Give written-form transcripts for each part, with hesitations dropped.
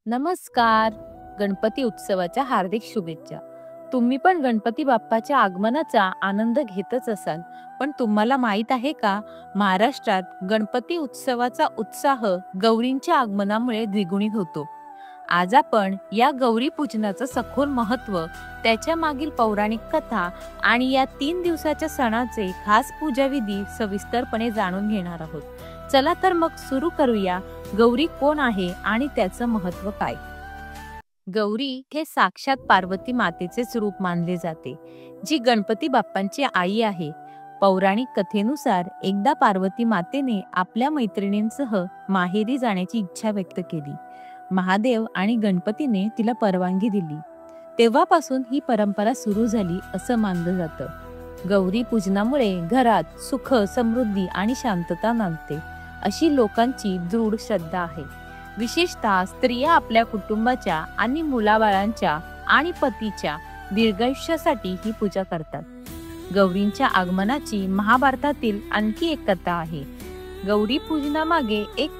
नमस्कार. गणपती उत्सवाच्या हार्दिक शुभेच्छा. तुम्ही पण गणपती बाप्पाच्या आगमनाचा आनंद घेतच असाल. पण तुम्हाला माहित आहे का, महाराष्ट्रात गणपती उत्सवाचा उत्साह गौरींच्या आगमनामुळे द्विगुणित होतो. आज आपण या गौरी पूजनाचं सखोल महत्त्व, त्याच्या मागील पौराणिक कथा आणि या 3 दिवसाच्या सणाचे खास पूजाविधी सविस्तरपणे जाणून घेणार आहोत. चला तर मग सुरू करूया. गौरी कोण आहे आणि त्याचं महत्त्व काय? गौरी हे साक्षात पार्वती मातेचेच रूप मानले जाते, जी गणपती बाप्पांची आई आहे. पौराणिक कथेनुसार एकदा पार्वती मातेने आपल्या मैत्रिणींसह माहेरी जाण्याची इच्छा व्यक्त केली. महादेव आणि गणपतीने तिला परवानगी दिली. तेव्हापासून ही परंपरा सुरू झाली असं मानलं जातं. गौरी पूजनामुळे घरात सुख, समृद्धी आणि शांतता नांदते, अशी लोकांची दृढ श्रद्धा आहे. विशेषतः स्त्रिया आपल्या कुटुंबाच्या आणि मुलाबाळांच्या आणि पतीच्या दीर्घायुष्यासाठी ही पूजा करतात. गौरींच्या आगमनाची महाभारतातील आणखी एक कथा आहे. गौरी पूजनामागे एक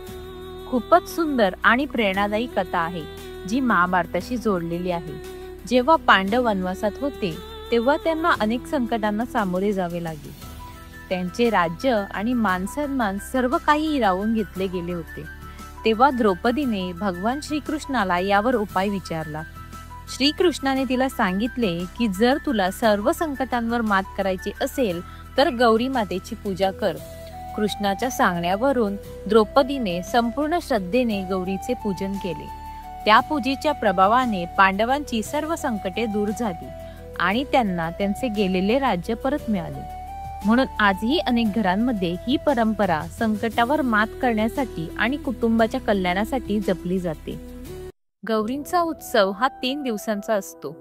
खूपच सुंदर आणि प्रेरणादायी कथा आहे, जी महाभारताशी जोडलेली आहे. जेव्हा पांडव वनवासात होते, तेव्हा त्यांना अनेक संकटांना सामोरे जावे लागले. त्यांचे राज्य आणि मानसन्मान सर्व काही हिरावून घेतले गेले होते. तेव्हा द्रौपदीने भगवान श्रीकृष्णाला यावर उपाय विचारला. श्रीकृष्णाने तिला सांगितले की जर तुला सर्व संकटांवर मात करायची असेल तर गौरी मातेची पूजा कर. कृष्णाच्या सांगण्यावरून द्रौपदीने संपूर्ण श्रद्धेने गौरीचे पूजन केले. त्या पूजेच्या प्रभावाने पांडवांची सर्व संकटे दूर झाली आणि त्यांना त्यांचे गेलेले राज्य परत मिळाले. म्हणून आजही अनेक घरांमध्ये ही परंपरा संकटावर मात करण्यासाठी आणि कुटुंबाच्या कल्याणासाठी जपली जाते. गौरींचा उत्सव हा 3 दिवसांचा असतो.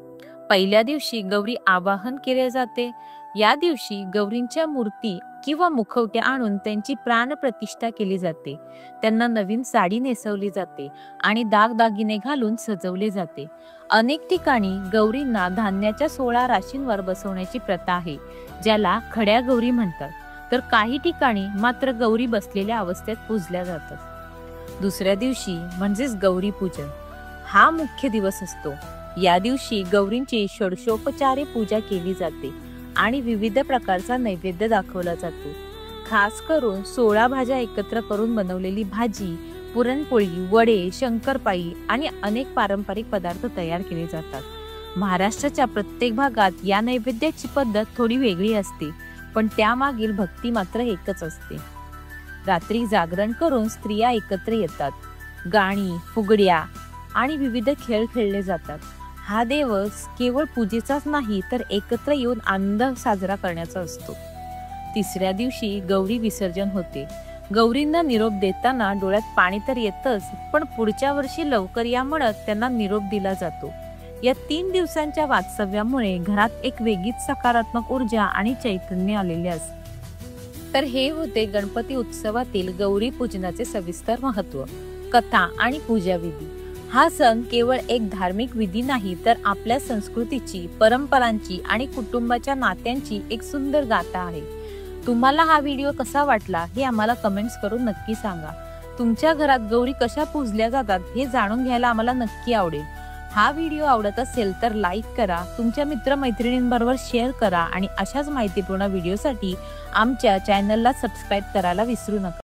पहिल्या दिवशी गौरी आवाहन केले जाते. या दिवशी गौरींच्या मूर्ती किंवा मुखवटे आणून त्यांची प्राण प्रतिष्ठा केली जाते. त्यांना नवीन साडी नेसवली जाते आणि दागदागिने घालून सजवले जाते. अनेक ठिकाणी गौरींना धान्याच्या 16 राशींवर बसवण्याची प्रथा आहे, ज्याला खड्या गौरी म्हणतात. तर काही ठिकाणी मात्र गौरी बसलेल्या अवस्थेत पूजल्या जातात. दुसऱ्या दिवशी म्हणजेच गौरी पूजन हा मुख्य दिवस असतो. या दिवशी गौरींची षोडशोपचारे पूजा केली जाते आणि विविध प्रकारचा नैवेद्य दाखवला जातो. खास करून 16 भाज्या एकत्र करून बनवलेली भाजी, पुरणपोळी, वडे, शंकरपाळी आणि अनेक पारंपरिक पदार्थ तयार केले जातात. महाराष्ट्राच्या प्रत्येक भागात या नैवेद्याची पद्धत थोडी वेगळी असते, पण त्यामागील भक्ती मात्र एकच असते. रात्री जागरण करून स्त्रिया एकत्र येतात. गाणी, फुगड्या आणि विविध खेळ खेळले जातात. हा दिवस केवळ पूजेचाच नाही तर एकत्र येऊन आनंद साजरा करण्याचा असतो. तिसऱ्या दिवशी गौरी विसर्जन होते. गौरींना निरोप देताना डोळ्यात पाणी तर येतच, पण पुढच्या वर्षी लवकर या म्हणत त्यांना निरोप दिला जातो. या 3 दिवसांच्या वास्तव्यामुळे घरात एक वेगळीच सकारात्मक ऊर्जा आणि चैतन्य आलेले असते. तर हे होते गणपती उत्सवातील गौरी पूजनाचे सविस्तर महत्त्व, कथा आणि पूजाविधी. हा सण केवळ एक धार्मिक विधी नाही तर आपल्या संस्कृतीची, परंपरांची आणि कुटुंबाच्या नात्यांची एक सुंदर गाथा आहे. तुम्हाला हा व्हिडिओ कसा वाटला हे आम्हाला कमेंट्स करून नक्की सांगा. तुमच्या घरात गौरी कशा पूजल्या जातात हे जाणून घ्यायला आम्हाला नक्की आवडेल. हा व्हिडिओ आवडत असेल तर लाईक करा, तुमच्या मित्रमैत्रिणींबरोबर शेअर करा आणि अशाच माहितीपूर्ण व्हिडिओसाठी आमच्या चॅनलला सबस्क्राईब करायला विसरू नका.